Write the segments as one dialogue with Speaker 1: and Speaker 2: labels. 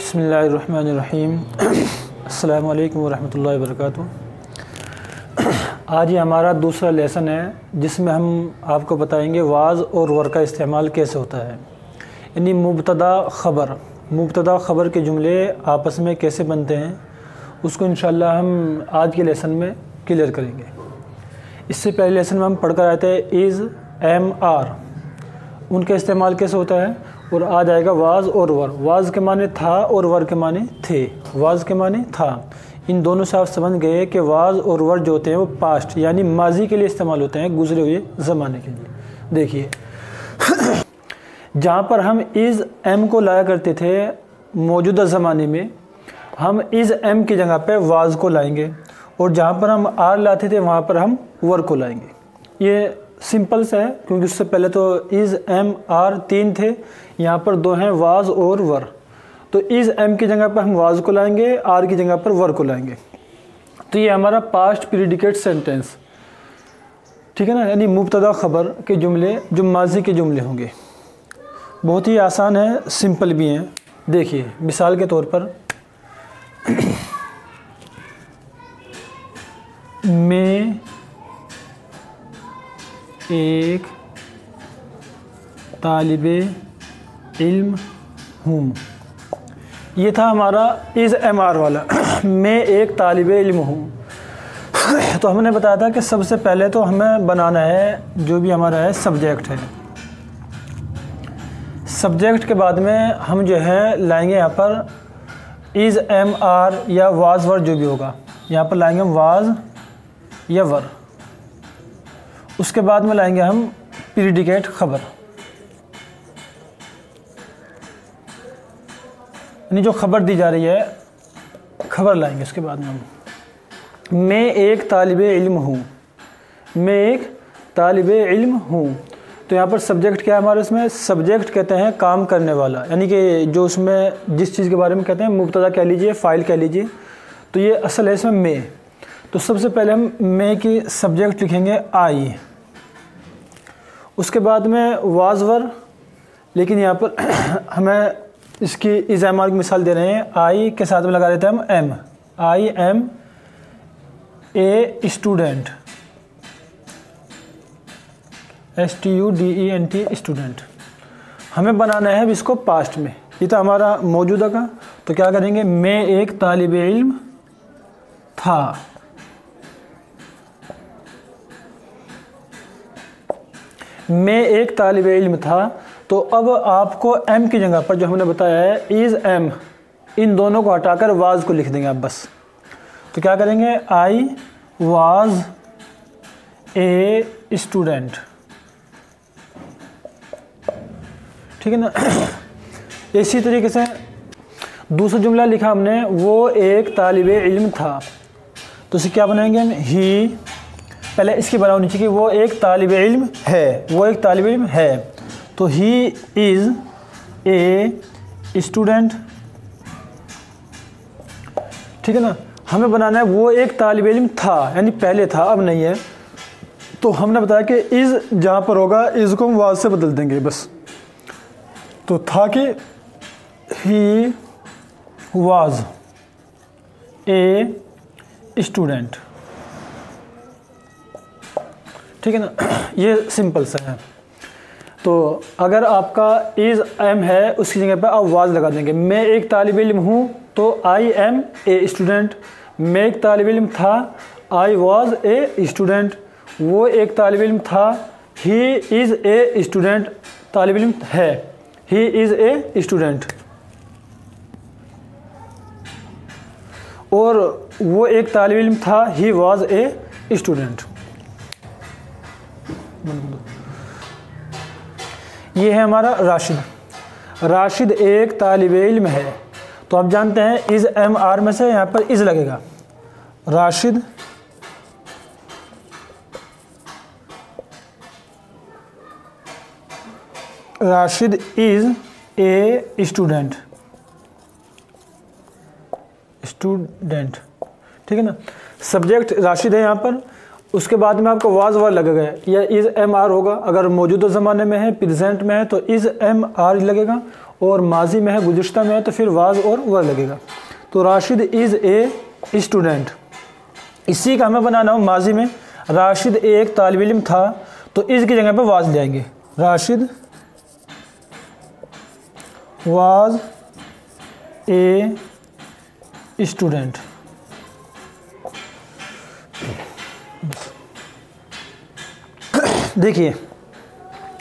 Speaker 1: बिस्मिल्लाहिर्रहमानिर्रहीम। अस्सलामु अलैकुम वरहमतुल्लाहि वबरकातुहू। आज ये हमारा दूसरा लेसन है जिसमें हम आपको बताएंगे वाज़ और वर का इस्तेमाल कैसे होता है, यानी मुब्तदा ख़बर के जुमले आपस में कैसे बनते हैं, उसको इंशाअल्लाह हम आज के लेसन में क्लियर करेंगे। इससे पहले लेसन में हम पढ़कर आए थे इज़, एम, आर, उनका इस्तेमाल कैसे होता है। और आज आएगा वाज़ और वर। वाज़ के माने था और वर के माने थे। वाज़ के माने था। इन दोनों से आप समझ गए कि वाज़ और वर जो होते हैं वो पास्ट यानी माजी के लिए इस्तेमाल होते हैं, गुजरे हुए ज़माने के लिए। देखिए जहाँ पर हम इज़ एम को लाया करते थे मौजूदा ज़माने में, हम इज़ एम की जगह पे वाज़ को लाएंगे, और जहाँ पर हम आर लाते थे वहाँ पर हम वर को लाएंगे। ये सिंपल सा है क्योंकि उससे पहले तो इज़, एम, आर तीन थे, यहाँ पर दो हैं वाज़ और वर। तो इज़ एम की जगह पर हम वाज़ को लाएंगे, आर की जगह पर वर को लाएंगे। तो ये हमारा पास्ट प्रीडिकेट सेंटेंस, ठीक है ना, यानी मुब्तदा ख़बर के जुमले जो माजी के जुमले होंगे। बहुत ही आसान है, सिंपल भी हैं। देखिए मिसाल के तौर पर मैं एक तालिबे इल्म हूँ, ये था हमारा इज़ एम आर वाला। मैं एक तालिबे इल्म हूँ। तो हमने बताया था कि सबसे पहले तो हमें बनाना है जो भी हमारा है सब्जेक्ट है। सब्जेक्ट के बाद में हम जो है लाएंगे यहाँ पर इज़, एम, आर या वाज़, वर जो भी होगा, यहाँ पर लाएंगे हम वाज़ या वर। उसके बाद में लाएंगे हम प्रीडिकेट ख़बर, यानी जो ख़बर दी जा रही है ख़बर लाएंगे। उसके बाद में हम मैं एक तालिबे इल्म हूँ, मैं एक तालिबे इल्म हूँ। तो यहाँ पर सब्जेक्ट क्या है हमारे, इसमें सब्जेक्ट कहते हैं काम करने वाला, यानी कि जो उसमें जिस चीज़ के बारे में कहते हैं मुब्तदा कह लीजिए, फ़ाइल कह लीजिए। तो ये असल है इसमें मैं। तो सबसे पहले हम मैं की सब्जेक्ट लिखेंगे आई, उसके बाद में वाज़, वर। लेकिन यहाँ पर हमें इसकी इज़, एम, आर की मिसाल दे रहे हैं। आई के साथ में लगा देते हैं हम am, I am a student, STUDENT student. हमें बनाना है अब इसको पास्ट में। ये तो हमारा मौजूदा का, तो क्या करेंगे, मैं एक तालिबे इल्म था। मैं एक तालिबे इल्म था। तो अब आपको एम की जगह पर जो हमने बताया है इज़, एम, इन दोनों को हटाकर वाज़ को लिख देंगे आप बस। तो क्या करेंगे, आई वाज़ ए स्टूडेंट, ठीक है ना। इसी तरीके से दूसरा जुमला लिखा हमने, वो एक तालिबे इल्म था। तो इसे क्या बनाएंगे हम, ही, पहले इसकी बना होनी चाहिए कि वो एक तालिबे इल्म है, वो एक तालिबे इल्म है। तो ही इज़ ए स्टूडेंट, ठीक है ना। हमें बनाना है वो एक तालिबे इल्म था, यानी पहले था अब नहीं है। तो हमने बताया कि इज़ जहाँ पर होगा इज़ को हम वाज़ से बदल देंगे बस। तो था कि ही वाज़ ए स्टूडेंट, ठीक है ना। ये सिंपल सा है। तो अगर आपका इज़, एम है उसकी जगह पर आप वाज़ लगा देंगे। मैं एक तालिब इल्म हूँ तो आई एम ए स्टूडेंट। मैं एक तालिब इल्म था, आई वाज़ ए स्टूडेंट। वो एक तालिब इल्म था, ही इज़ ए स्टूडेंट, तालिब इल्म है, ही इज़ ए स्टूडेंट। और वो एक तालिब इल्म था, ही वाज़ ए स्टूडेंट। ये है हमारा राशिद। राशिद एक तालिबे इल्म है। तो आप जानते हैं इज़, एम, आर में से यहाँ पर इज़ लगेगा। Rashid Rashid is a student, student, ठीक है ना। सब्जेक्ट राशिद है यहाँ पर, उसके बाद में आपको वाज वर लगेगा या इज़ एम आर होगा। अगर मौजूदा ज़माने में है, प्रेजेंट में है तो इज़ एम आर लगेगा, और माजी में है, गुज़िश्ता में है, तो फिर वाज और वर लगेगा। तो राशिद इज़ ए स्टूडेंट, इसी का हमें बनाना हो माजी में। राशिद एक तालिब इल्म था, तो इस की जगह पे वाज ले आएंगे। Rashid was a student. देखिए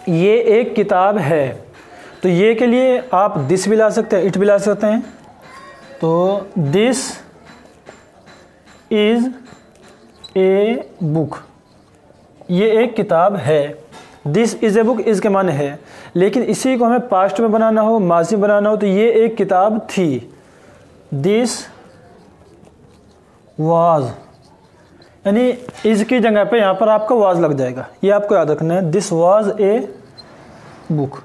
Speaker 1: ये एक किताब है, तो ये के लिए आप दिस भी ला सकते हैं, इट भी ला सकते हैं। तो दिस इज़ ए बुक, ये एक किताब है। This is a book, is के माने है, लेकिन इसी को हमें पास्ट में बनाना हो, माजी बनाना हो, तो ये एक किताब थी। दिस वाज, यानी इज़ की जगह पे यहाँ पर आपका वाज लग जाएगा, ये आपको याद रखना है। This was a book.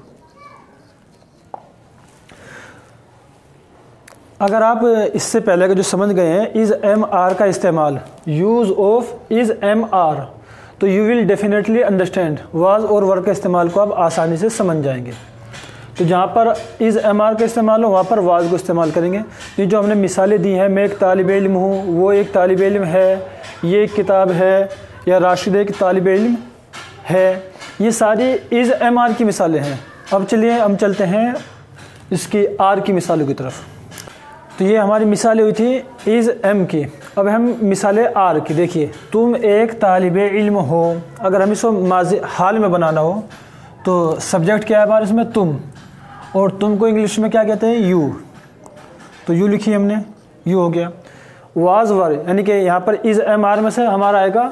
Speaker 1: अगर आप इससे पहले का जो समझ गए हैं इज़ एम आर का इस्तेमाल, use of is M R, तो you will definitely understand. Was और वर का इस्तेमाल को आप आसानी से समझ जाएंगे। तो जहाँ पर इज़ एम आर का इस्तेमाल हो वहाँ पर वाज को इस्तेमाल करेंगे। ये जो हमने मिसालें दी हैं, मैं एक तालिब इल्म हूँ, वो एक तालिब इल्म है, ये एक किताब है, या राशिद एक तालिब इल्म है, ये सारी इज़ एम आर की मिसालें हैं। अब चलिए हम चलते हैं इसकी आर की मिसालों की तरफ। तो ये हमारी मिसालें हुई थी इज़ एम की। अब हम मिसालें आर की। देखिए तुम एक तालिब इल्म हो, अगर हम इसको माज़ी हाल में बनाना हो तो सब्जेक्ट क्या है हमारे इसमें, तुम, और तुम को इंग्लिश में क्या कहते हैं, यू। तो यू लिखी हमने, यू हो गया। वाज वर, यानी कि यहाँ पर इज़ एम आर में से हमारा आएगा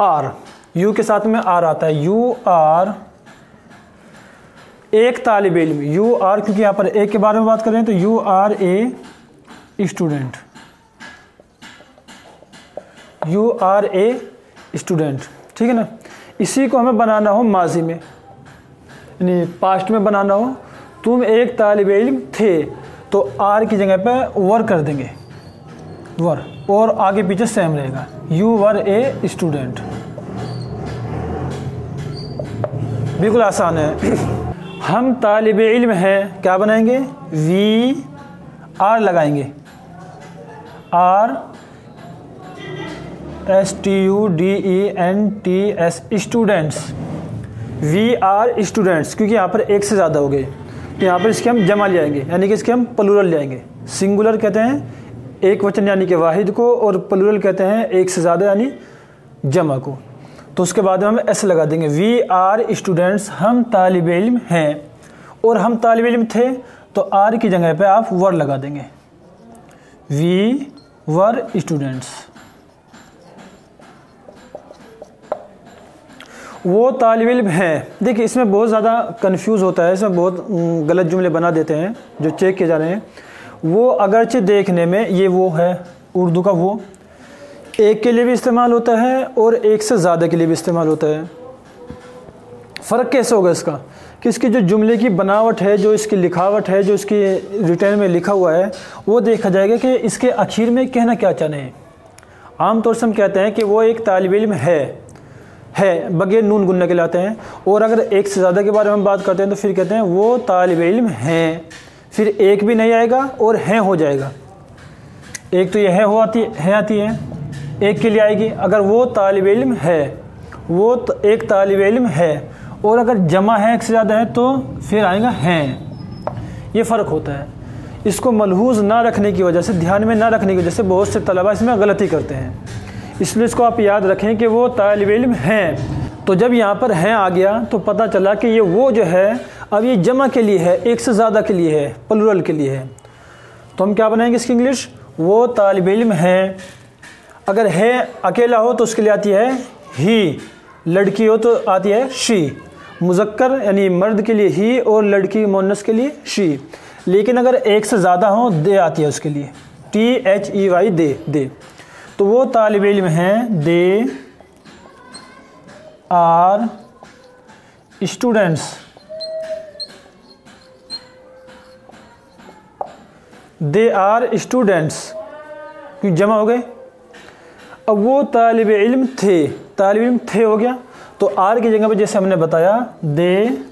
Speaker 1: आर, यू के साथ में आर आता है। यू आर एक तालिब इल्म, यू आर, क्योंकि यहाँ पर एक के बारे में बात कर रहे हैं, तो you are a student, you are a student, ठीक है ना। इसी को हमें बनाना हो माजी में, यानी पास्ट में बनाना हो, तुम एक तालिब इल्म थे, तो आर की जगह पे वर कर देंगे, वर, और आगे पीछे सेम रहेगा, यू वर ए स्टूडेंट। बिल्कुल आसान है। हम तालिब इल्म हैं, क्या बनाएंगे, वी आर लगाएंगे, are STUDENTS, students. We are students, क्योंकि यहाँ पर एक से ज़्यादा हो गए, तो यहाँ पर इसके हम जमा ले आएंगे, यानी कि इसके हम प्लूरल ले आएंगे। सिंगुलर कहते हैं एक वचन यानी कि वाहिद को, और प्लूरल कहते हैं एक से ज़्यादा यानी जमा को। तो उसके बाद हम एस लगा देंगे, वी आर स्टूडेंट्स, हम तालिब इल्म हैं, और हम तालिब इल्म थे, तो आर की जगह पे आप वर लगा देंगे, वी वर स्टूडेंट्स। वो तालिब इल्म हैं। देखिए इसमें बहुत ज़्यादा कंफ्यूज होता है, इसमें बहुत गलत जुमले बना देते हैं जो चेक किए जा रहे हैं। वो अगरचे देखने में ये वो है, उर्दू का वो एक के लिए भी इस्तेमाल होता है और एक से ज़्यादा के लिए भी इस्तेमाल होता है। फ़र्क कैसे होगा इसका, कि इसकी जो जुमले की बनावट है, जो इसकी लिखावट है, जो इसकी रिटर्न में लिखा हुआ है, वो देखा जाएगा कि इसके आखिर में कहना क्या चाहते हैं। आमतौर से हम कहते हैं कि वो एक तालिब इल्म है बगैर नून गुन्ना के लाते हैं, और अगर एक से ज़्यादा के बारे में हम बात करते हैं तो फिर कहते हैं वो तालिब इल्म हैं, फिर एक भी नहीं आएगा और हैं हो जाएगा। एक तो ये है आती है, एक के लिए आएगी। अगर वो तालिब इल्म है, वो एक तालिब इल्म है, और अगर जमा है एक से ज़्यादा है तो फिर आएगा हैं। ये फ़र्क होता है। इसको मलहूज़ ना रखने की वजह से, ध्यान में ना रखने की वजह से बहुत से तलबा इसमें गलती करते हैं। इसलिए इसको आप याद रखें कि वो तालिब इल्म हैं। तो जब यहाँ पर हैं आ गया तो पता चला कि ये वो जो है अब ये जमा के लिए है, एक से ज़्यादा के लिए है, प्लूरल के लिए है। तो हम क्या बनाएंगे इसकी इंग्लिश, वो तालिब इल्म हैं। अगर है अकेला हो तो उसके लिए आती है ही, लड़की हो तो आती है शी, मुज़क्कर यानी मर्द के लिए ही और लड़की मुअन्नस के लिए शी। लेकिन अगर एक से ज़्यादा हो दे आती है उसके लिए, THEY दे। तो वो तालिब इल्म हैं, they are students, they are students, क्योंकि जमा हो गए। अब वो तालिब इल्म थे हो गया, तो आर की जगह पे जैसे हमने बताया दे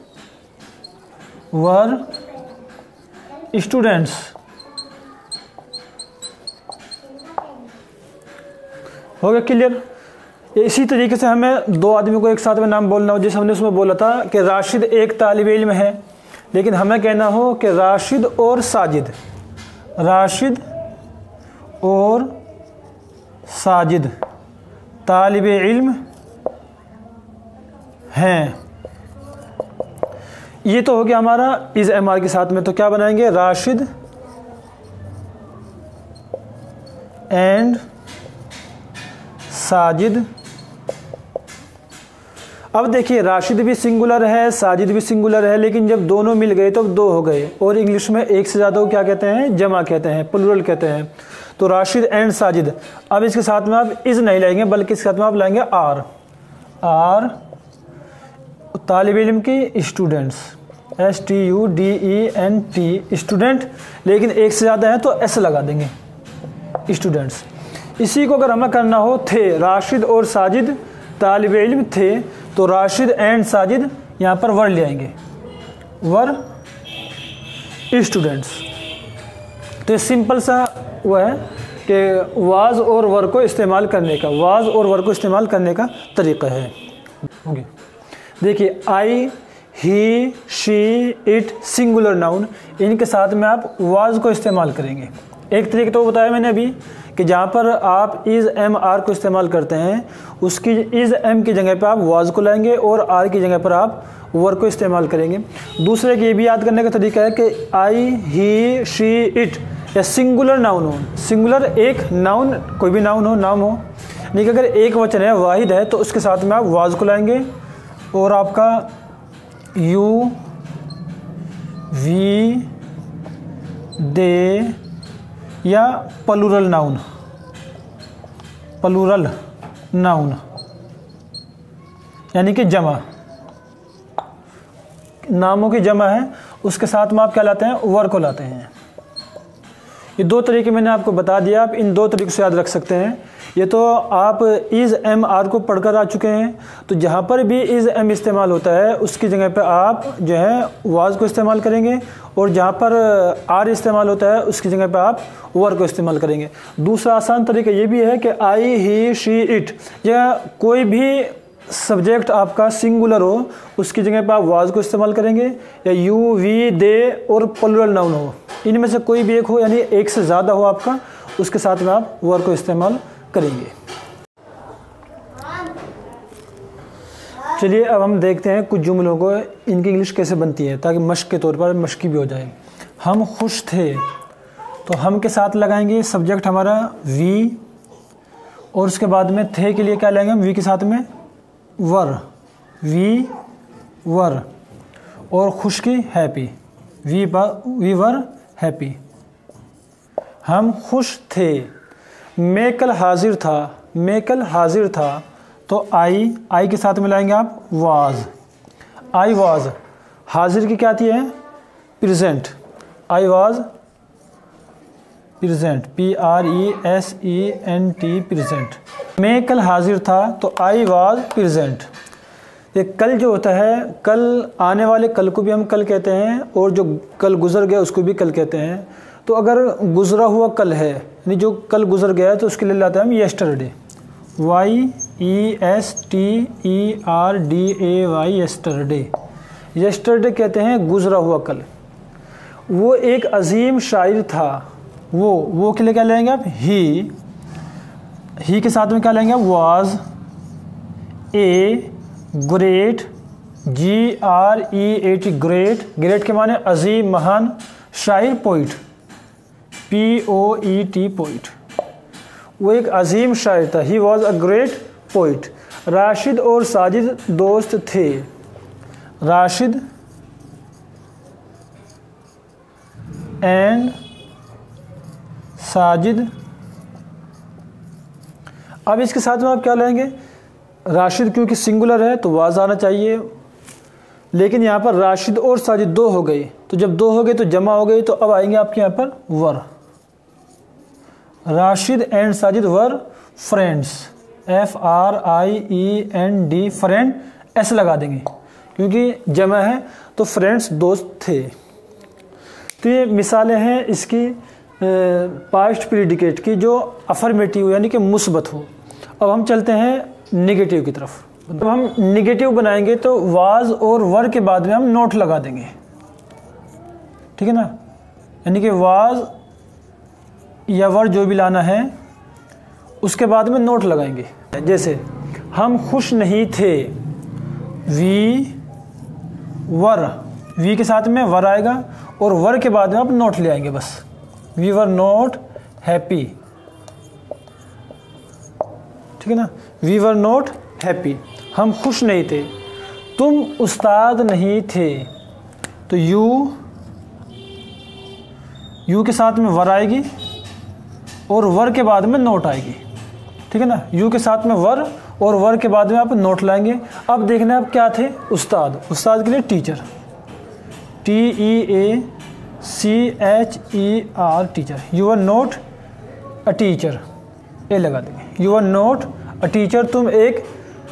Speaker 1: वर स्टूडेंट्स। हो गया क्लियर। इसी तरीके से हमें दो आदमी को एक साथ में नाम बोलना हो, जैसे हमने उसमें बोला था कि राशिद एक तालिब इल्म है, लेकिन हमें कहना हो कि राशिद और साजिद, राशिद और साजिद तालिब इल्म हैं। ये तो हो गया हमारा इस एम आर के साथ में। तो क्या बनाएंगे, राशिद एंड साजिद। अब देखिए राशिद भी सिंगुलर है, साजिद भी सिंगुलर है, लेकिन जब दोनों मिल गए तो दो हो गए, और इंग्लिश में एक से ज़्यादा को क्या कहते हैं, जमा कहते हैं, प्लूरल कहते हैं। तो राशिद एंड साजिद। अब इसके साथ में आप इज नहीं लाएंगे, बल्कि इसके साथ में आप लाएंगे आर। आर तालिब इल्म की स्टूडेंट्स, STUDENT स्टूडेंट, लेकिन एक से ज़्यादा है तो एस लगा देंगे, स्टूडेंट्स। इसी को अगर हमें करना हो थे, राशिद और साजिद तालिब इल्म थे, तो राशिद एंड साजिद यहाँ पर वर ले आएंगे, वर स्टूडेंट्स। तो सिंपल सा वो है कि वाज और वर को इस्तेमाल करने का, वाज और वर को इस्तेमाल करने का तरीका है। ओके, देखिए आई, ही, शी, इट सिंगुलर नाउन, इनके साथ में आप वाज को इस्तेमाल करेंगे। एक तरीके तो बताया मैंने अभी कि जहाँ पर आप इज़ एम आर को इस्तेमाल करते हैं, उसकी इज़ एम की जगह पर आप वाज को लाएंगे और आर की जगह पर आप वर को इस्तेमाल करेंगे। दूसरे ये भी याद करने का तरीका है कि आई, ही, शी, इट या सिंगुलर नाउन हो, सिंगुलर एक नाउन, कोई भी नाउन हो, नाम हो, लेकिन अगर एक वचन है, वाहिद है, तो उसके साथ में आप वाज को लाएंगे और आपका यू, वी, दे या प्लूरल नाउन, प्लूरल नाउन यानी कि जमा, नामों की जमा है, उसके साथ में आप क्या लाते हैं, वर को लाते हैं। ये दो तरीके मैंने आपको बता दिया, आप इन दो तरीकों से याद रख सकते हैं। ये तो आप इज़ एम आर को पढ़कर आ चुके हैं, तो जहाँ पर भी इज़ एम इस्तेमाल होता है उसकी जगह पे आप जो है वाज को इस्तेमाल करेंगे, और जहाँ पर आर इस्तेमाल होता है उसकी जगह पे आप वर को इस्तेमाल करेंगे। दूसरा आसान तरीका ये भी है कि आई, ही, शी, इट, या कोई भी सब्जेक्ट आपका सिंगुलर हो उसकी जगह पे आप वाज को इस्तेमाल करेंगे, या यू, वी, दे और प्लूरल नाउन हो, इनमें से कोई भी एक हो, यानी एक से ज़्यादा हो आपका, उसके साथ में आप वर को इस्तेमाल करेंगे। चलिए अब हम देखते हैं कुछ जुमलों को, इनकी इंग्लिश कैसे बनती है, ताकि मश्क के तौर पर मश्की भी हो जाए। हम खुश थे, तो हम के साथ लगाएंगे सब्जेक्ट हमारा वी, और उसके बाद में थे के लिए क्या लाएंगे हम, वी के साथ में वर, वी वर, और खुश की हैप्पी, वी वर हैप्पी। हम खुश थे, मैं कल हाजिर था, मैं कल हाजिर था, तो आई के साथ में लाएंगे आप वाज, आई वाज। हाजिर की क्या आती है, present, I was present, PRESENT present. मैं कल हाजिर था, तो आई वाज प्रेजेंट। ये कल जो होता है, कल आने वाले कल को भी हम कल कहते हैं, और जो कल गुजर गया उसको भी कल कहते हैं। तो अगर गुजरा हुआ कल है, यानी जो कल गुजर गया है, तो उसके लिए लाते हैं हम येस्टरडे, YESTERDAY, येस्टरडे। येस्टरडे कहते हैं गुजरा हुआ कल। वो एक अजीम शायर था, वो के लिए क्या लेंगे आप, ही के साथ में क्या लेंगे आप, was a great, GREAT great, great के माने अजीम, महान, शायर पोइट, POET पोइट। वो एक अजीम शायर था, he was a great poet. Rashid और साजिद दोस्त थे, राशिद एंड साजिद। अब इसके साथ में आप क्या लेंगे, राशिद क्योंकि सिंगुलर है तो वाज आना चाहिए, लेकिन यहाँ पर राशिद और साजिद दो हो गए, तो जब दो हो गए तो जमा हो गई, तो अब आएंगे आपके यहाँ पर were. Rashid and Sajid were friends, FRIEND friend, S लगा देंगे क्योंकि जमा है, तो फ्रेंड्स दोस्त थे। तो ये मिसालें हैं इसकी पास्ट प्रीडिकेट की जो अफर्मेटिव यानी कि मुस्बत हो। अब हम चलते हैं नेगेटिव की तरफ। जब हम नेगेटिव बनाएंगे तो वाज और वर के बाद में हम नोट लगा देंगे, ठीक है ना, यानी कि वाज या वर जो भी लाना है उसके बाद में नोट लगाएंगे। जैसे हम खुश नहीं थे, वी वर, वी के साथ में वर आएगा और वर के बाद में आप नोट ले आएंगे बस, वी वर नॉट हैप्पी, ठीक है ना, वी वर नॉट हैप्पी, हम खुश नहीं थे। तुम उस्ताद नहीं थे, तो यू के साथ में वर आएगी और वर के बाद में नोट आएगी, ठीक है ना, यू के साथ में वर और वर के बाद में आप नोट लाएंगे। अब देखना आप क्या थे, उस्ताद, उस्ताद के लिए teacher, TEACHER teacher, you are not a teacher, A लगा देंगे, you are not a teacher, तुम एक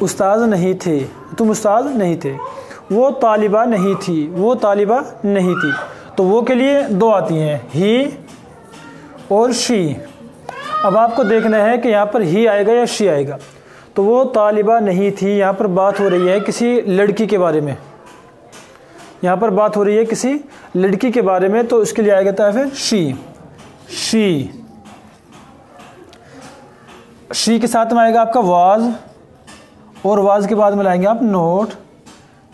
Speaker 1: उस्ताद नहीं थे, तुम उस्ताद नहीं थे। वो तालिबा नहीं थी, वो तालिबा नहीं थी, तो वो के लिए दो आती हैं, ही और शी। अब आपको देखना है कि यहाँ पर ही आएगा या शी आएगा। तो वो तालिबा नहीं थी, यहाँ पर बात हो रही है किसी लड़की के बारे में, यहाँ पर बात हो रही है किसी लड़की के बारे में, तो इसके लिए आएगा था फिर शी के साथ में आएगा आपका वाज और वाज के बाद में लाएंगे आप नोट।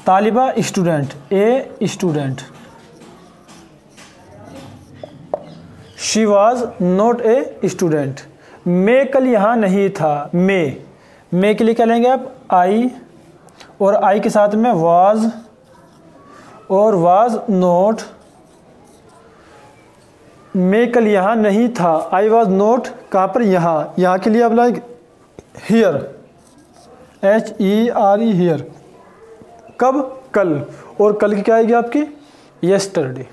Speaker 1: तालिबा student, a student, she was not a student. मैं कल यहाँ नहीं था, मैं के लिए क्या लेंगे आप, आई, और आई के साथ में वाज और वाज नॉट। मैं कल यहाँ नहीं था, आई वाज नॉट, कहाँ पर, यहाँ के लिए आप लाइक हियर, HERE हियर, कब, कल, और कल की क्या आएगी आपकी, yesterday.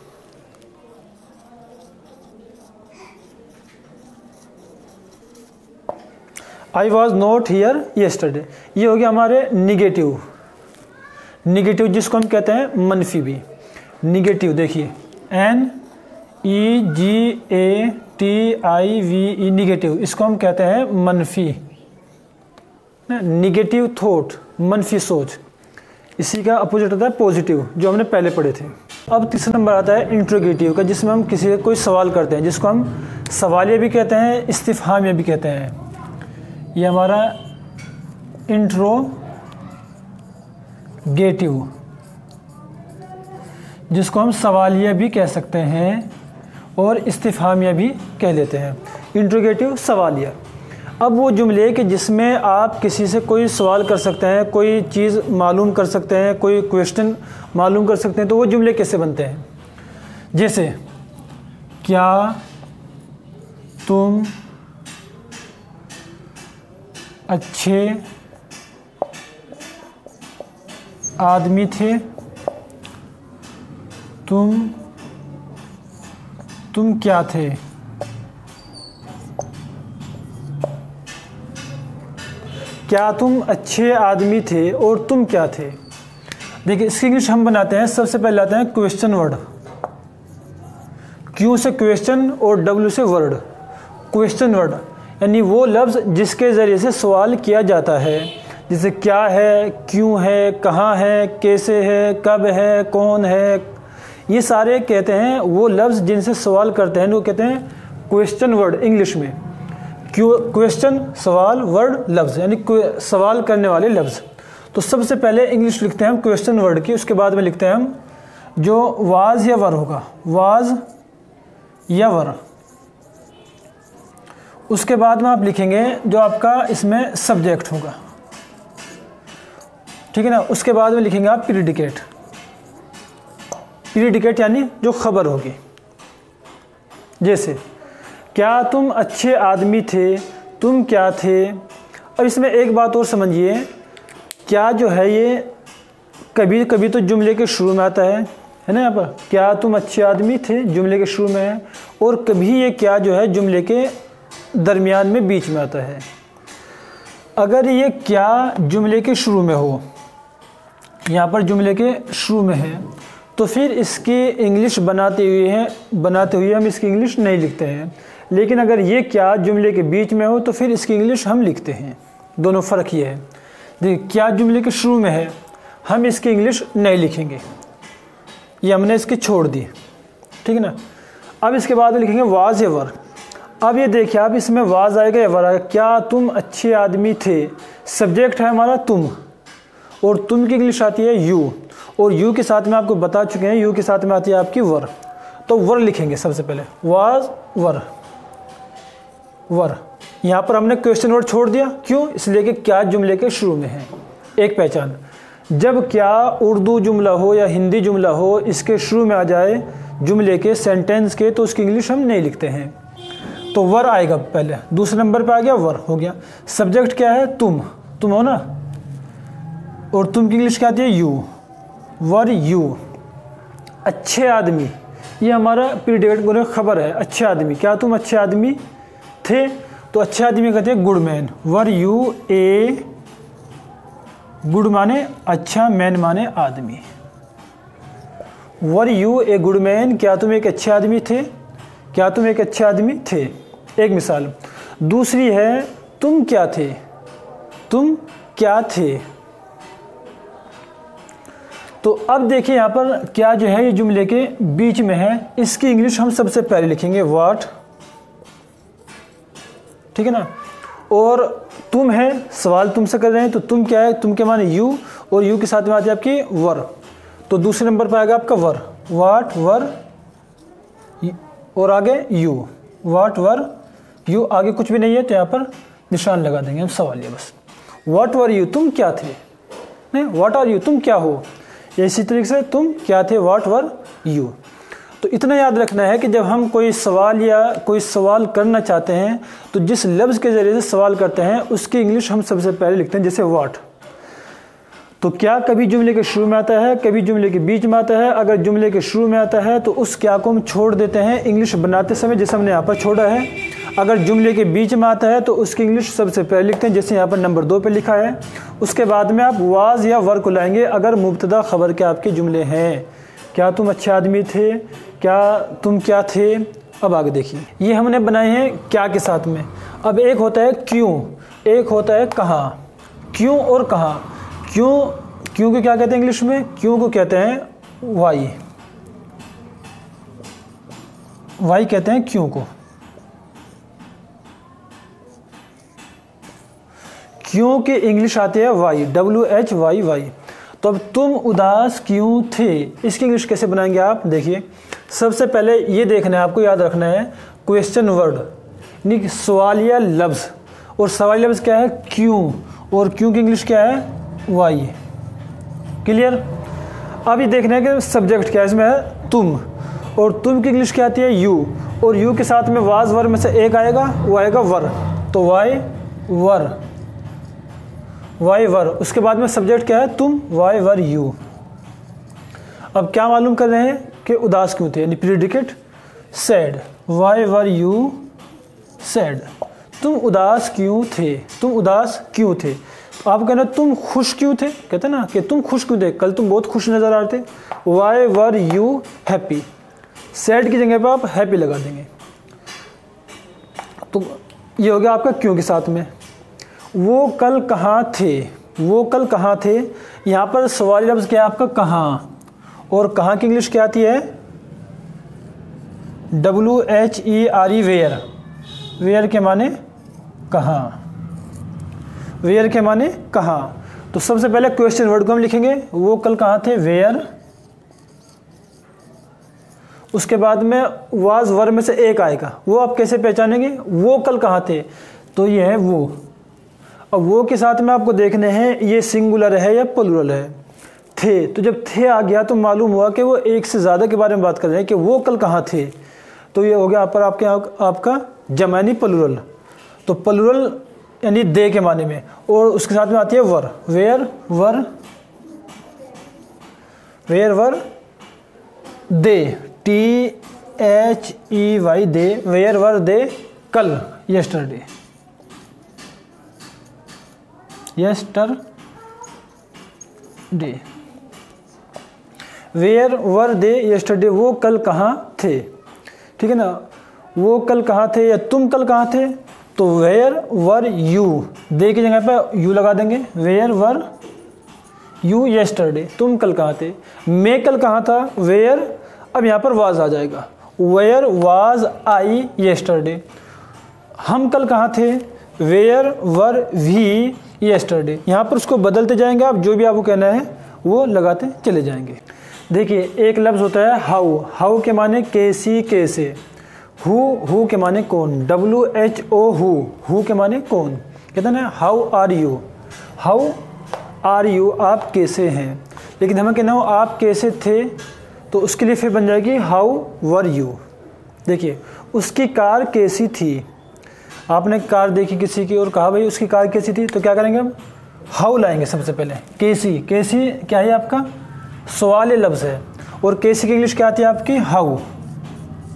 Speaker 1: I was not here yesterday. ये हो गया हमारे निगेटिव, जिसको हम कहते हैं मनफी भी। निगेटिव देखिए NEGATIVE, निगेटिव, इसको हम कहते हैं मनफी, निगेटिव थॉट, मनफी सोच। इसी का अपोजिट होता है पॉजिटिव, जो हमने पहले पढ़े थे। अब तीसरा नंबर आता है इंट्रोगेटिव का, जिसमें हम किसी का कोई सवाल करते हैं, जिसको हम सवालिया भी कहते हैं, इस्तिफहामिया भी कहते हैं। ये हमारा इंट्रोगेटिव, जिसको हम सवालिया भी कह सकते हैं और इस्तिफहामिया भी कह देते हैं। इंट्रोगेटिव, सवालिया। अब वो जुमले कि जिसमें आप किसी से कोई सवाल कर सकते हैं, कोई चीज़ मालूम कर सकते हैं, कोई क्वेश्चन मालूम कर सकते हैं, तो वो जुमले कैसे बनते हैं। जैसे क्या तुम अच्छे आदमी थे, तुम क्या थे। क्या तुम अच्छे आदमी थे और तुम क्या थे। देखिए इसकी इंग्लिश हम बनाते हैं, सबसे पहले आते हैं क्वेश्चन वर्ड, क्यू से क्वेश्चन और डब्ल्यू से वर्ड। क्वेश्चन वर्ड यानी वो लफ्ज़ जिसके ज़रिए से सवाल किया जाता है, जैसे क्या है, क्यों है, कहाँ है, कैसे है, कब है, कौन है, ये सारे कहते हैं वो लफ्ज़ जिनसे सवाल करते हैं, वो कहते हैं क्वेश्चन वर्ड इंग्लिश में। क्वेश्चन सवाल, वर्ड लफ्ज़, यानी सवाल करने वाले लफ्ज़। तो सबसे पहले इंग्लिश लिखते हैं हम क्वेश्चन वर्ड की, उसके बाद में लिखते हैं हम जो वाज या वर होगा, वाज या वर। उसके बाद में आप लिखेंगे जो आपका इसमें सब्जेक्ट होगा, ठीक है ना। उसके बाद में लिखेंगे आप प्रीडिकेट, प्रीडिकेट यानी जो खबर होगी। जैसे क्या तुम अच्छे आदमी थे, तुम क्या थे। अब इसमें एक बात और समझिए, क्या जो है ये कभी कभी तो जुमले के शुरू में आता है ना, यहाँ पर क्या तुम अच्छे आदमी थे जुमले के शुरू में है, और कभी ये क्या जो है जुमले के दरमियान में बीच में आता है। अगर ये क्या जुमले के शुरू में हो, यहाँ पर जुमले के शुरू में है, तो फिर इसकी इंग्लिश बनाते हुए हम इसकी इंग्लिश नहीं लिखते हैं। लेकिन अगर ये क्या जुमले के बीच में हो तो फिर इसकी इंग्लिश हम लिखते हैं। दोनों फ़र्क ये है। देखिए क्या जुमले के शुरू में है हम इसकी इंग्लिश नहीं लिखेंगे, ये हमने इसकी छोड़ दी, ठीक है ना। अब इसके बाद लिखेंगे वाज या वर। अब ये देखिए आप इसमें वाज आएगा या वर आएगा। क्या तुम अच्छे आदमी थे, सब्जेक्ट है हमारा तुम, और तुम की इंग्लिश आती है यू, और यू के साथ में आपको बता चुके हैं यू के साथ में आती है आपकी वर। तो वर लिखेंगे सबसे पहले, वाज वर वर। यहाँ पर हमने क्वेश्चन वर्ड छोड़ दिया, क्यों? इसलिए कि क्या जुमले के शुरू में है। एक पहचान, जब क्या उर्दू जुमला हो या हिंदी जुमला हो इसके शुरू में आ जाए जुमले के, सेंटेंस के, तो उसकी इंग्लिश हम नहीं लिखते हैं। तो वर आएगा पहले, दूसरे नंबर पे आ गया वर, हो गया। सब्जेक्ट क्या है? तुम हो ना, और तुम की इंग्लिश क्या आती है? You, were you. अच्छे आदमी, ये हमारा प्रीडिकेट खबर है, अच्छे आदमी। क्या तुम अच्छे आदमी थे? तो अच्छे आदमी कहते हैं good man. Were U a good माने अच्छा, मैन माने आदमी। Were U a good man, क्या तुम एक अच्छे आदमी थे? क्या तुम एक अच्छे आदमी थे? एक मिसाल। दूसरी है तुम क्या थे? तुम क्या थे? तो अब देखिए यहाँ पर क्या जो है ये जुमले के बीच में है, इसकी इंग्लिश हम सबसे पहले लिखेंगे व्हाट, ठीक है ना। और तुम है, सवाल तुमसे कर रहे हैं, तो तुम क्या है? तुम के माने यू, और यू के साथ में आती है आपकी वर। तो दूसरे नंबर पर आएगा आपका वर, व्हाट वर, और आगे यू, व्हाट वर यू। आगे कुछ भी नहीं है तो यहाँ पर निशान लगा देंगे हम, सवाल ये बस। व्हाट वर यू, तुम क्या थे? नहीं, व्हाट आर यू, तुम क्या हो। इसी तरीके से तुम क्या थे, व्हाट वर यू। तो इतना याद रखना है कि जब हम कोई सवाल या कोई सवाल करना चाहते हैं तो जिस लफ्ज़ के ज़रिए से सवाल करते हैं उसकी इंग्लिश हम सबसे पहले लिखते हैं, जैसे व्हाट। तो क्या कभी जुमले के शुरू में आता है, कभी जुमले के बीच में आता है। अगर जुमले के शुरू में आता है तो उस क्या को हम छोड़ देते हैं इंग्लिश बनाते समय, जैसे हमने यहाँ पर छोड़ा है। अगर जुमले के बीच में आता है तो उसकी इंग्लिश सबसे पहले लिखते हैं, जैसे यहाँ पर नंबर 2 पे लिखा है। उसके बाद में आप वाज या वर को लाएंगे अगर मुब्तदा खबर के आपके जुमले हैं। क्या तुम अच्छे आदमी थे, क्या तुम क्या थे। अब आगे देखिए, ये हमने बनाए हैं क्या के साथ में। अब एक होता है क्यों, एक होता है कहाँ। क्यों और कहाँ। क्यों को क्या कहते हैं इंग्लिश में? क्यों को कहते हैं वाई, वाई कहते हैं क्यों को। क्यों की इंग्लिश आती है वाई, WHYY। तो अब तुम उदास क्यों थे, इसकी इंग्लिश कैसे बनाएंगे आप? देखिए सबसे पहले ये देखना है, आपको याद रखना है क्वेश्चन वर्ड, यानी सवालिया लफ्ज़। और सवालिया लफ्ज़ क्या है? क्यों, और क्यों की इंग्लिश क्या है? वाई। क्लियर। अब ये देखना है कि सब्जेक्ट क्या है, इसमें है तुम, और तुम की इंग्लिश क्या आती है? यू, और यू के साथ में वाज वर में से एक आएगा, वो आएगा वर। तो वाई वर, वाई वर। उसके बाद में सब्जेक्ट क्या है? तुम, वाई वर यू। अब क्या मालूम कर रहे हैं कि उदास क्यों थे, यानी predicate sad, why were you sad. तुम उदास क्यों थे, तुम उदास क्यों थे। आप कहना तुम खुश क्यों थे, कहते ना कि तुम खुश क्यों थे, कल तुम बहुत खुश नजर आ रहे थे। Why were you happy. Sad की जगह पर आप हैप्पी लगा देंगे। तो ये हो गया आपका क्यों के साथ में। वो कल कहाँ थे, वो कल कहाँ थे। यहाँ पर सवाली लफ्ज़ क्या है आपका? कहाँ, और कहाँ की इंग्लिश क्या आती है? WHERE, where. वेयर के माने कहाँ, वेयर के माने कहाँ। तो सबसे पहले क्वेश्चन वर्ड को हम लिखेंगे, वो कल कहाँ थे, वेयर। उसके बाद में वाज वर में से एक आएगा, वो आप कैसे पहचानेंगे? वो कल कहाँ थे, तो ये है वो। अब वो के साथ में आपको देखने हैं ये सिंगुलर है या प्लुरल है। थे, तो जब थे आ गया तो मालूम हुआ कि वो एक से ज़्यादा के बारे में बात कर रहे हैं कि वो कल कहाँ थे। तो ये हो गया पर आपका जमानी प्लुरल। तो प्लुरल यानी दे के माने में, और उसके साथ में आती है were, where were, where were they, THEY they, where were they कल, yesterday, yesterday. Where were they yesterday, वो कल कहाँ थे, ठीक है ना। वो कल कहाँ थे या तुम कल कहाँ थे, तो वेयर वर यू, दे की जगह पर यू लगा देंगे, वेयर वर यू यस्टरडे, तुम कल कहाँ थे। मैं कल कहाँ था, वेयर, अब यहाँ पर वाज आ जाएगा, वेयर वाज आई यस्टरडे। हम कल कहाँ थे, वेयर वर वी यस्टरडे। यहाँ पर उसको बदलते जाएंगे आप, जो भी आपको कहना है वो लगाते चले जाएंगे। देखिए एक लफ्ज़ होता है हाउ, हाउ के माने कैसी कैसे, हु के माने कौन, WHO हु के माने कौन, कहते हैं ना हाउ आर यू, आप कैसे हैं। लेकिन हमें कहना हो आप कैसे थे, तो उसके लिए फिर बन जाएगी हाउ वर यू। देखिए उसकी कार कैसी थी, आपने कार देखी किसी की और कहा भाई उसकी कार कैसी थी, तो क्या करेंगे हम, हाउ लाएंगे सबसे पहले। कैसी, कैसी क्या है आपका सवाल लफ्ज़ है, और कैसी की इंग्लिश क्या आती है आपकी, हाउ,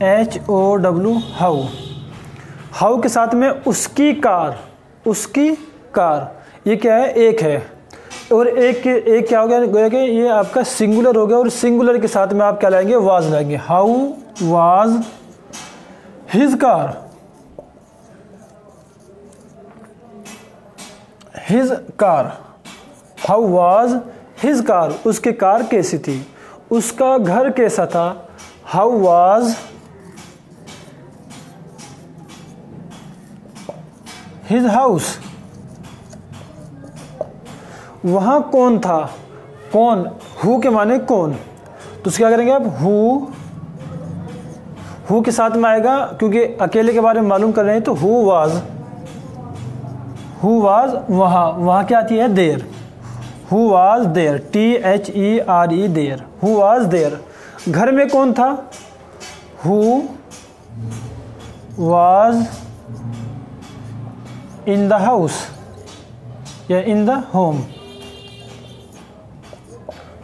Speaker 1: HOW हाउ। हाउ के साथ में उसकी कार, उसकी कार, ये क्या है, एक है, और एक क्या हो गया कि ये आपका सिंगुलर हो गया, और सिंगुलर के साथ में आप क्या लाएंगे, वाज लाएंगे, how was his car, his car, how was his car, उसकी कार कैसी थी, उसका घर कैसा था, हाउ वाज हिज हाउस। वहाँ कौन था, कौन, हु के माने कौन, तो उसको क्या करेंगे आप, हु के साथ में आएगा, क्योंकि अकेले के बारे में मालूम कर रहे हैं, तो हु वाज वहाँ क्या आती है, there, who was there, THERE there, who was there. घर में कौन था, who was in the house या in the home,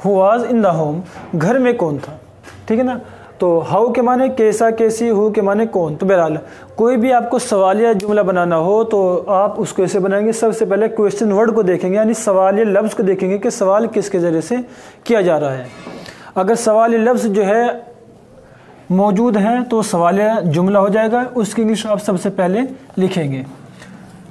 Speaker 1: who was in the home, घर में कौन था, ठीक है ना। तो हाउ के माने कैसा कैसी, हु के माने कौन। तो बहरहाल कोई भी आपको सवालिया जुमला बनाना हो तो आप उसको ऐसे बनाएंगे, सबसे पहले क्वेश्चन वर्ड को देखेंगे, यानी सवालिया लफ्ज़ को देखेंगे कि सवाल किसके ज़रिए से किया जा रहा है। अगर सवालिया लफ्ज़ जो है मौजूद हैं तो सवालिया जुमला हो जाएगा, उसकी इंग्लिश आप सबसे पहले लिखेंगे।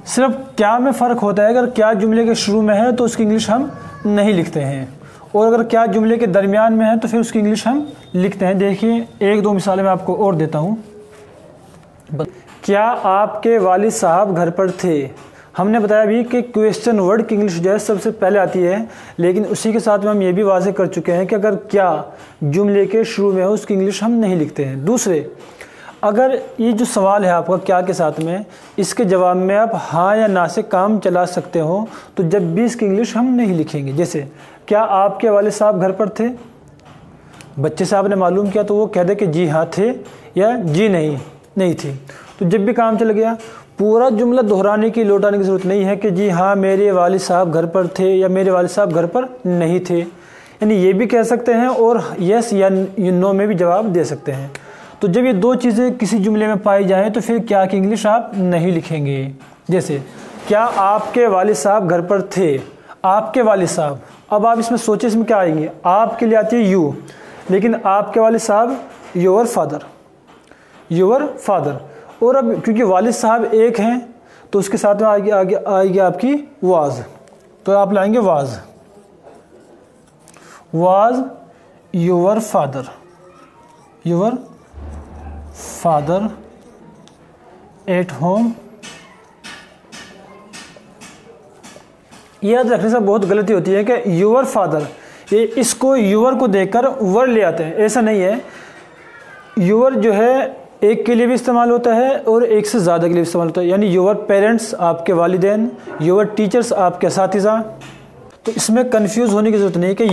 Speaker 1: सिर्फ क्या में फ़र्क होता है, अगर क्या जुमले के शुरू में है तो उसकी इंग्लिश हम नहीं लिखते हैं, और अगर क्या जुमले के दरमियान में है तो फिर उसकी इंग्लिश हम लिखते हैं। देखिए एक दो मिसालें मैं आपको और देता हूँ। क्या आपके वालिद साहब घर पर थे, हमने बताया भी कि क्वेश्चन वर्ड की इंग्लिश जो है सबसे पहले आती है, लेकिन उसी के साथ में हम ये भी वाज़ेह कर चुके हैं कि अगर क्या जुमले के शुरू में हो उसकी इंग्लिश हम नहीं लिखते हैं। दूसरे, अगर ये जो सवाल है आपका क्या के साथ में, इसके जवाब में आप हाँ या ना से काम चला सकते हो, तो जब भी इसकी इंग्लिश हम नहीं लिखेंगे। जैसे क्या आपके वालिद साहब घर पर थे, बच्चे साहब ने मालूम किया तो वो कह दे कि जी हाँ थे या जी नहीं थी, तो जब भी काम चल गया। पूरा जुमला दोहराने की लौटाने की ज़रूरत नहीं है कि जी हाँ मेरे वालिद साहब घर पर थे या मेरे वालिद साहब घर पर नहीं थे, यानी ये भी कह सकते हैं और यस या नो में भी जवाब दे सकते हैं। तो जब ये दो चीज़ें किसी जुमले में पाई जाएँ तो फिर क्या की इंग्लिश आप नहीं लिखेंगे। जैसे क्या आपके वालिद साहब घर पर थे, आपके वालिद साहब, अब आप इसमें सोचिए इसमें क्या आएंगे, आपके लिए आती है यू, लेकिन आपके वालिद साहब योर फादर, और अब क्योंकि वालिद साहब एक हैं तो उसके साथ में आगे आएगी आपकी वाज, तो आप लाएंगे was your father at home. याद रखने से बहुत गलती होती है कि योर फादर, ये इसको योर को देखकर वर ले आते हैं, ऐसा नहीं है। योर जो है एक के लिए भी इस्तेमाल होता है और एक से ज़्यादा के लिए इस्तेमाल होता है, यानी योर पेरेंट्स आपके वालिदैन, योर टीचर्स आपके साथीज़ा। तो इसमें कंफ्यूज होने की ज़रूरत नहीं कि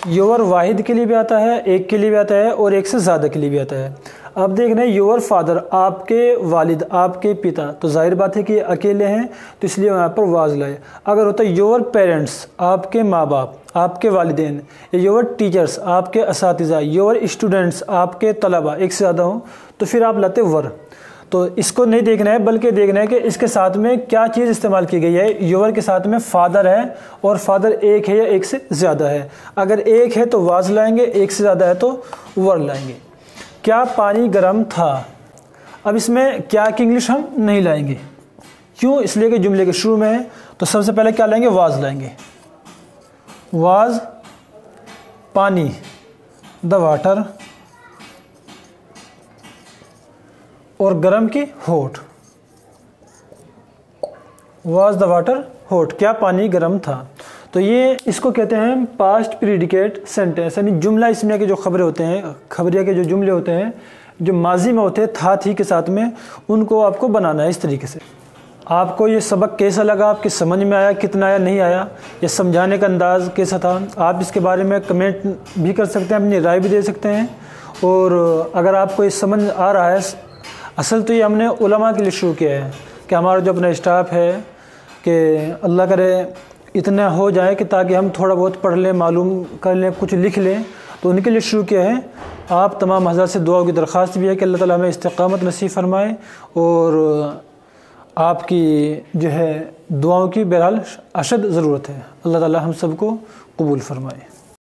Speaker 1: योर वाहिद के लिए भी आता है, एक के लिए भी आता है और एक से ज़्यादा के लिए भी आता है। अब देख रहे हैं योर फादर, आपके वालिद, आपके पिता, तो जाहिर बात है कि अकेले हैं तो इसलिए वहाँ पर वाज लाए। अगर होता है योर पेरेंट्स, आपके माँ बाप, आपके वालिदैन, योर टीचर्स, आपके असातिज़ा, योर स्टूडेंट्स, आपके तलबा, एक से ज़्यादा हो तो फिर आप लाते वर। तो इसको नहीं देखना है, बल्कि देखना है कि इसके साथ में क्या चीज़ इस्तेमाल की गई है। योर के साथ में फादर है और फादर एक है या एक से ज़्यादा है। अगर एक है तो वाज लाएंगे, एक से ज़्यादा है तो वर लाएंगे। क्या पानी गर्म था? अब इसमें क्या की इंग्लिश हम नहीं लाएंगे। क्यों? इसलिए कि जुमले के शुरू में है। तो सबसे पहले क्या लाएंगे? वाज लाएंगे। वाज पानी, द वाटर, और गर्म की hot. Was the water hot, क्या पानी गर्म था। तो ये इसको कहते हैं पास्ट प्रीडिकेट सेंटेंस, यानी जुमला इसमें के जो खबरें होते हैं, खबरिया के जो जुमले होते हैं जो माजी में होते हैं था थी के साथ में, उनको आपको बनाना है इस तरीके से। आपको ये सबक कैसा लगा? आपकी समझ में आया? कितना आया? नहीं आया? ये समझाने का अंदाज़ कैसा था? आप इसके बारे में कमेंट भी कर सकते हैं, अपनी राय भी दे सकते हैं। और अगर आपको ये समझ आ रहा है, असल तो ये हमने उलमा के लिए शुरू किया है कि हमारा जो अपना स्टाफ है कि अल्लाह करे इतना हो जाए कि ताकि हम थोड़ा बहुत पढ़ लें, मालूम कर लें, कुछ लिख लें, तो उनके लिए शुरू किया है। आप तमाम हज़रात से दुआ की दरख्वास्त भी है कि अल्लाह ताला हमें इस्तिक़ामत नसीब फरमाए और आपकी जो है दुआओं की बहरहाल अशद ज़रूरत है। अल्लाह ताला हम सबको कबूल फरमाए।